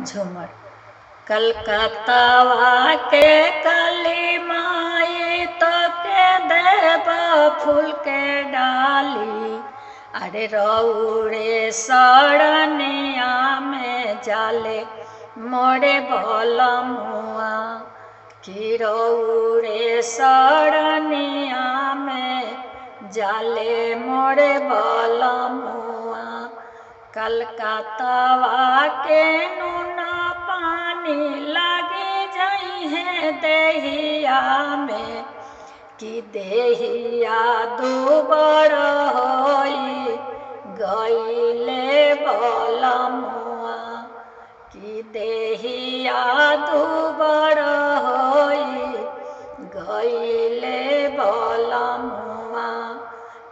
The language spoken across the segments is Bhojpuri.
झूमर कलकत्तावा के काली माई तो के देव फूल के डाली। अरे रौरे सड़निया में जाले मोरे बलमुआ कि रौरे सड़निया में जाले मोरे बलमुआ। कलकत्तावा के नूना पानी लगी जाई है देहिया में कि देहिया दुबर होई गईले बलमुआ कि देहिया दुबर होई गईले बलमुआ।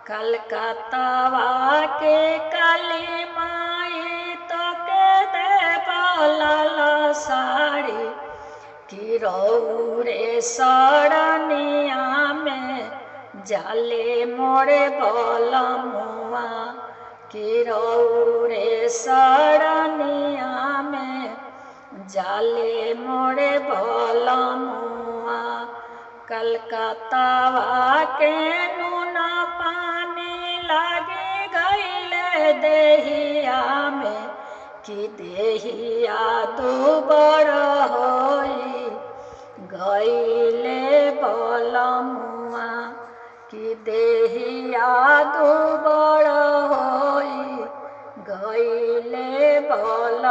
कलकत्तावा के काली माई तो के देव लाल साड़ी कि रौरे सड़निया में जाले मोरे बलमुआ कि रौरे सड़निया में जाले मोरे बलमुआ। कलकत्तावा के नूना पानी लगी गईले देहिया में कि देहिया दुबर होई गईले बलमुआ कि देहिया दुबर होई गईले बल